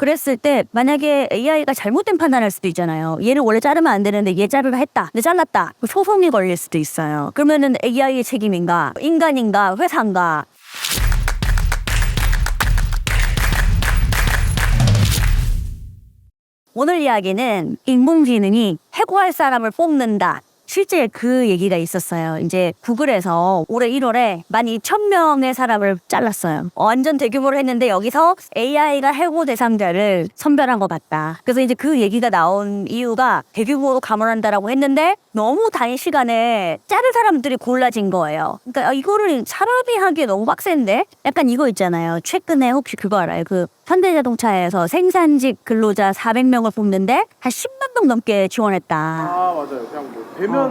그랬을 때 만약에 AI가 잘못된 판단할 수도 있잖아요. 얘를 원래 자르면 안 되는데 얘 자르라 했다. 근데 잘랐다. 소송이 걸릴 수도 있어요. 그러면은 AI의 책임인가? 인간인가? 회사인가? 오늘 이야기는 인공지능이 해고할 사람을 뽑는다. 실제 그 얘기가 있었어요. 이제 구글에서 올해 1월에 12,000명의 사람을 잘랐어요. 완전 대규모로 했는데 여기서 AI가 해고 대상자를 선별한 것 같다. 그래서 이제 그 얘기가 나온 이유가 대규모로 감원한다라고 했는데 너무 단위 시간에 자를 사람들이 골라진 거예요. 그러니까 이거를 사람이 하기에 너무 빡센데? 약간 이거 있잖아요. 최근에 혹시 그거 알아요? 그 현대자동차에서 생산직 근로자 400명을 뽑는데 한 10만 명 넘게 지원했다. 아 맞아요. 그냥 뭐 되면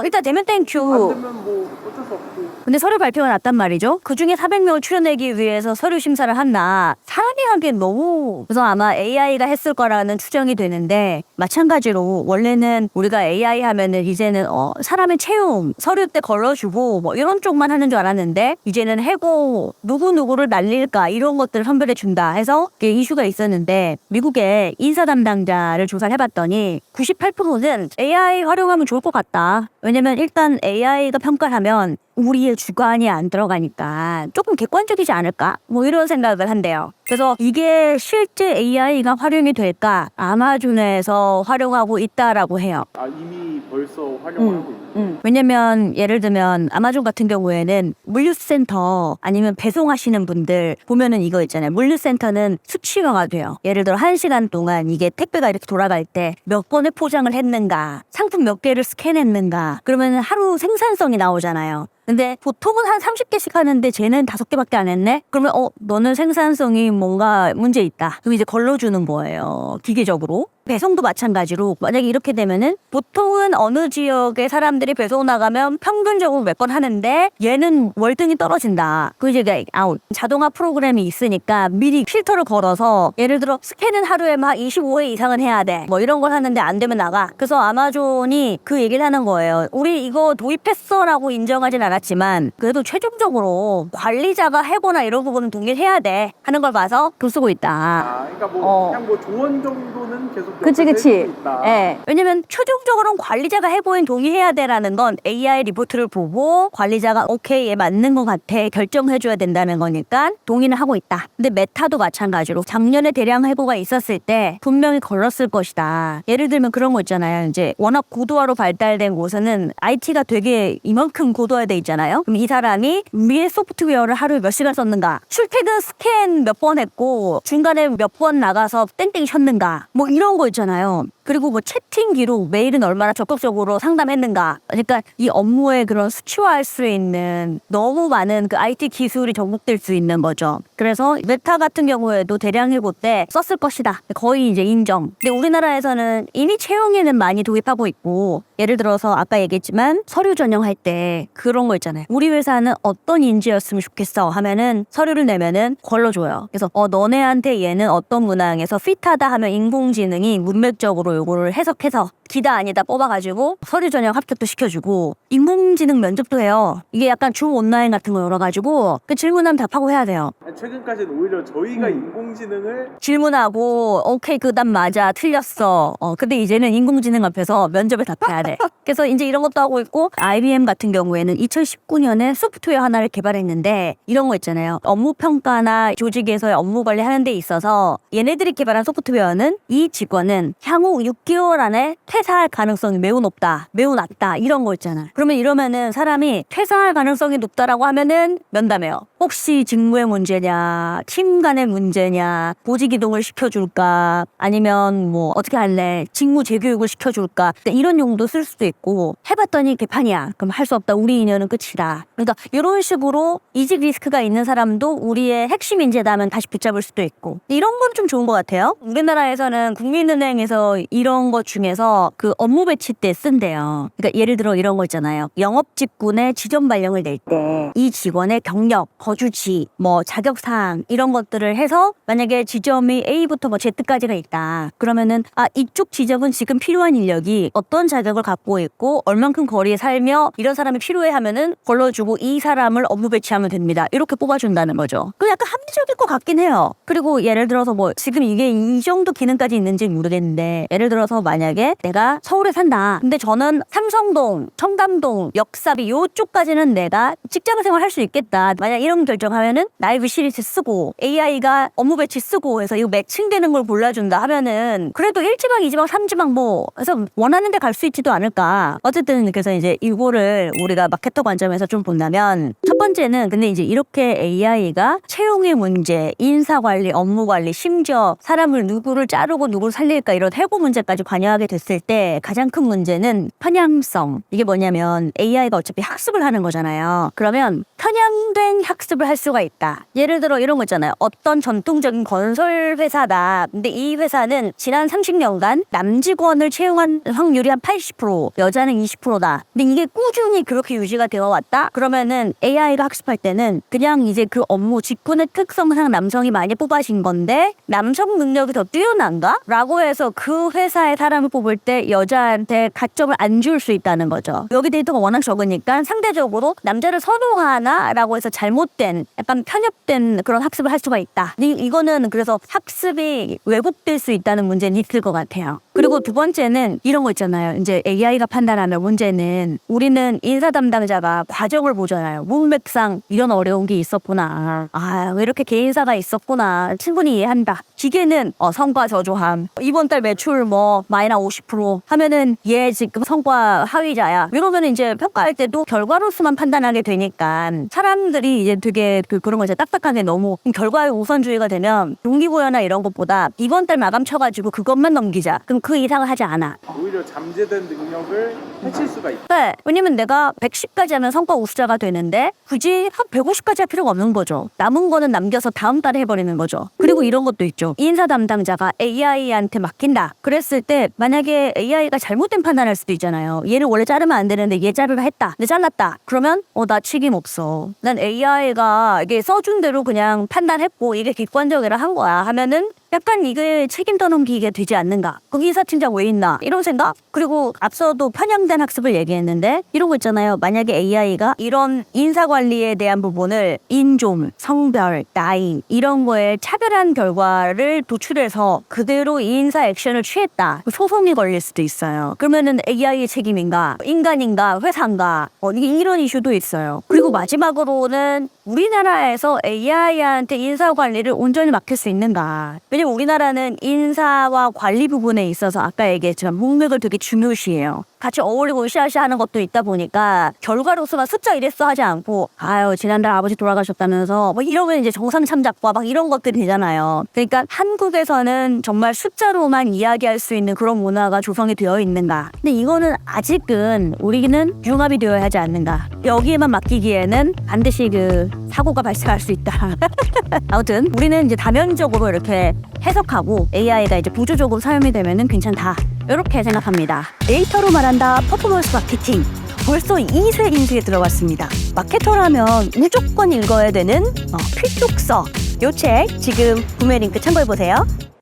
일단 되면 안 땡큐. 되면 뭐 어쩔 수 없고. 근데 서류 발표가 났단 말이죠. 그중에 400명을 추려내기 위해서 서류 심사를 한다. 사람이 하기엔 너무... 그래서 아마 AI가 했을 거라는 추정이 되는데 마찬가지로 원래는 우리가 AI 하면은 이제는 사람의 채용, 서류 때 걸러주고 뭐 이런 쪽만 하는 줄 알았는데 이제는 해고, 누구누구를 날릴까 이런 것들을 선별해준다 해서 이게 이슈가 있었는데 미국의 인사 담당자를 조사를 해봤더니 98%는 AI 활용하면 좋을 것 같다. 왜냐면 일단 AI가 평가를 하면 우리의 주관이 안 들어가니까 조금 객관적이지 않을까? 뭐 이런 생각을 한대요. 그래서 이게 실제 AI가 활용이 될까? 아마존에서 활용하고 있다라고 해요. 아 이미 벌써 활용을 하고 있는. 왜냐면 예를 들면 아마존 같은 경우에는 물류센터 아니면 배송하시는 분들 보면은 이거 있잖아요. 물류센터는 수치화가 돼요. 예를 들어 1시간 동안 이게 택배가 이렇게 돌아갈 때 몇 번의 포장을 했는가, 상품 몇 개를 스캔했는가, 그러면 하루 생산성이 나오잖아요. 근데 보통은 한 30개씩 하는데 쟤는 5개밖에 안 했네? 그러면 너는 생산성이 뭔가 문제 있다. 그럼 이제 걸러주는 거예요. 기계적으로. 배송도 마찬가지로 만약에 이렇게 되면은 보통은 어느 지역에 사람들이 배송 나가면 평균적으로 몇 번 하는데 얘는 월등히 떨어진다. 그 이제 아웃. 자동화 프로그램이 있으니까 미리 필터를 걸어서 예를 들어 스캔은 하루에 막 25회 이상은 해야 돼. 뭐 이런 걸 하는데 안 되면 나가. 그래서 아마존이 그 얘기를 하는 거예요. 우리 이거 도입했어라고 인정하진 않았지만 그래도 최종적으로 관리자가 해거나 이런 부분은 동일해야 돼 하는 걸 봐서 돈 쓰고 있다. 아 그러니까 뭐 그냥 뭐 조언 정도는 계속 그치. 있다. 예. 왜냐면 최종적으로는 관리자가 해보인 동의해야 돼라는 건 AI 리포트를 보고 관리자가 오케이 얘 맞는 것 같아 결정해줘야 된다는 거니까 동의는 하고 있다. 근데 메타도 마찬가지로 작년에 대량 해고가 있었을 때 분명히 걸렀을 것이다. 예를 들면 그런 거 있잖아요. 이제 워낙 고도화로 발달된 곳에는 IT가 되게 이만큼 고도화돼 있잖아요. 그럼 이 사람이 위에 소프트웨어를 하루에 몇 시간 썼는가, 출퇴근 스캔 몇 번 했고 중간에 몇 번 나가서 땡땡이 쳤는가, 뭐 이런 거 있잖아요. 그리고 뭐 채팅 기록, 메일은 얼마나 적극적으로 상담했는가. 그러니까 이 업무에 그런 수치화할 수 있는 너무 많은 그 IT 기술이 접목될 수 있는 거죠. 그래서 메타 같은 경우에도 대량 해고 때 썼을 것이다. 거의 이제 인정. 근데 우리나라에서는 이미 채용에는 많이 도입하고 있고 예를 들어서 아까 얘기했지만 서류 전형할 때 그런 거 있잖아요. 우리 회사는 어떤 인재였으면 좋겠어 하면은 서류를 내면은 걸러줘요. 그래서 너네한테 얘는 어떤 문항에서 핏하다 하면 인공지능이 문맥적으로 요거를 해석해서 기다 아니다 뽑아가지고 서류 전형 합격도 시켜주고 인공지능 면접도 해요. 이게 약간 줌 온라인 같은 거 열어가지고 그 질문하면 답하고 해야 돼요. 최근까지는 오히려 저희가 인공지능을 질문하고 오케이 그 답 맞아 틀렸어. 근데 이제는 인공지능 앞에서 면접에 답해야 돼. 그래서 이제 이런 것도 하고 있고 IBM 같은 경우에는 2019년에 소프트웨어 하나를 개발했는데 이런 거 있잖아요. 업무 평가나 조직에서의 업무 관리하는 데 있어서 얘네들이 개발한 소프트웨어는 이 직원은 향후 6개월 안에 퇴사할 가능성이 매우 높다, 매우 낮다 이런 거 있잖아. 그러면 이러면은 사람이 퇴사할 가능성이 높다라고 하면은 면담해요. 혹시 직무의 문제냐, 팀 간의 문제냐, 보직 이동을 시켜줄까, 아니면 뭐 어떻게 할래, 직무 재교육을 시켜줄까, 이런 용도 쓸 수도 있고. 해봤더니 개판이야. 그럼 할 수 없다. 우리 인연은 끝이다. 그러니까 이런 식으로 이직 리스크가 있는 사람도 우리의 핵심 인재다면 다시 붙잡을 수도 있고. 이런 건 좀 좋은 것 같아요. 우리나라에서는 국민은행에서 이런 것 중에서 그래서 그 업무 배치 때 쓴대요. 그러니까 예를 들어 이런 거 있잖아요. 영업 직군의 지점 발령을 낼 때 이 직원의 경력, 거주지, 뭐 자격사항 이런 것들을 해서 만약에 지점이 A부터 뭐 Z까지가 있다. 그러면은 이쪽 지점은 지금 필요한 인력이 어떤 자격을 갖고 있고 얼만큼 거리에 살며 이런 사람이 필요해 하면은 걸러주고 이 사람을 업무 배치하면 됩니다. 이렇게 뽑아준다는 거죠. 그 약간 합리적일 것 같긴 해요. 그리고 예를 들어서 뭐 지금 이게 이 정도 기능까지 있는지 모르겠는데 예를 들어서 만약에 내가 서울에 산다. 근데 저는 삼성동, 청담동, 역사비 요쪽까지는 내가 직장 생활 할 수 있겠다. 만약 이런 결정하면은 나의 위시리스트 쓰고 AI가 업무 배치 쓰고 해서 이거 매칭되는 걸 골라준다 하면은 그래도 1지방, 2지방, 3지방 뭐 해서 원하는 데 갈 수 있지도 않을까. 어쨌든 그래서 이제 이거를 우리가 마케터 관점에서 좀 본다면 첫 번째는 근데 이제 이렇게 AI가 채용의 문제, 인사관리, 업무관리, 심지어 사람을 누구를 자르고 누구를 살릴까 이런 해고 문제까지 관여하게 됐을 때 가장 큰 문제는 편향성. 이게 뭐냐면 AI가 어차피 학습을 하는 거잖아요. 그러면 편향된 학습을 할 수가 있다. 예를 들어 이런 거 있잖아요. 어떤 전통적인 건설 회사다. 근데 이 회사는 지난 30년간 남직원을 채용한 확률이 한 80%, 여자는 20%다. 근데 이게 꾸준히 그렇게 유지가 되어 왔다? 그러면은 AI가 학습할 때는 그냥 이제 그 업무 직군의 특성상 남성이 많이 뽑아진 건데 남성 능력이 더 뛰어난가? 라고 해서 그 회사의 사람을 뽑을 때 여자한테 가점을 안 줄 수 있다는 거죠. 여기 데이터가 워낙 적으니까 상대적으로 남자를 선호하나? 라고 해서 잘못된 약간 편협된 그런 학습을 할 수가 있다. 이거는 그래서 학습이 왜곡될 수 있다는 문제는 있을 것 같아요. 그리고 두 번째는 이런 거 있잖아요. 이제 AI가 판단하는 문제는 우리는 인사 담당자가 과정을 보잖아요. 문맥상 이런 어려운 게 있었구나. 왜 이렇게 개인사가 있었구나. 충분히 이해한다. 기계는 성과 저조함. 이번 달 매출 뭐 마이너스 50% 하면은 얘 지금 성과 하위자야. 이러면 이제 평가할 때도 결과로서만 판단하게 되니까 사람들이 이제 되게 그런 거 이제 딱딱하게 너무 결과에 우선주의가 되면 동기부여나 이런 것보다 이번 달 마감 쳐가지고 그것만 넘기자. 그럼 그 이상을 하지 않아. 오히려 잠재된 능력을 해칠 수가 있다. 네. 왜냐면 내가 110까지 하면 성과 우수자가 되는데 굳이 한 150까지 할 필요가 없는 거죠. 남은 거는 남겨서 다음 달에 해버리는 거죠. 그리고 이런 것도 있죠. 인사 담당자가 AI한테 맡긴다. 그랬을 때 만약에 AI가 잘못된 판단할 수도 있잖아요. 얘를 원래 자르면 안 되는데 얘 자르려 했다. 근데 잘랐다. 그러면 나 책임 없어. 난 AI가 이게 써준 대로 그냥 판단했고 이게 객관적이라 한 거야 하면은 약간 이게 책임 떠넘기게 되지 않는가. 거기 인사팀장 왜 있나 이런 생각. 그리고 앞서도 편향된 학습을 얘기했는데 이런 거 있잖아요. 만약에 AI가 이런 인사관리에 대한 부분을 인종, 성별, 나이 이런 거에 차별한 결과를 도출해서 그대로 인사 액션을 취했다. 소송이 걸릴 수도 있어요. 그러면은 AI의 책임인가 인간인가 회사인가 이런 이슈도 있어요. 그리고 마지막으로는 우리나라에서 AI한테 인사관리를 온전히 맡길 수 있는가. 왜냐면 우리나라는 인사와 관리 부분에 있어서 아까 얘기했지만 문맥을 되게 중요시해요. 같이 어울리고 으쌰으쌰 하는 것도 있다 보니까 결과로서만 숫자 이랬어 하지 않고 지난달 아버지 돌아가셨다면서 뭐 이러면 이제 정상 참작과 막 이런 것들이 되잖아요. 그러니까 한국에서는 정말 숫자로만 이야기할 수 있는 그런 문화가 조성이 되어 있는가. 근데 이거는 아직은 우리는 융합이 되어야 하지 않는가. 여기에만 맡기기에는 반드시 사고가 발생할 수 있다. 아무튼 우리는 이제 다면적으로 이렇게 해석하고 AI가 이제 부조적으로 사용이 되면은 괜찮다. 이렇게 생각합니다. 데이터로 말한다 퍼포먼스 마케팅. 벌써 2세 인수에 들어갔습니다. 마케터라면 무조건 읽어야 되는 필독서. 요 책 지금 구매 링크 참고해보세요.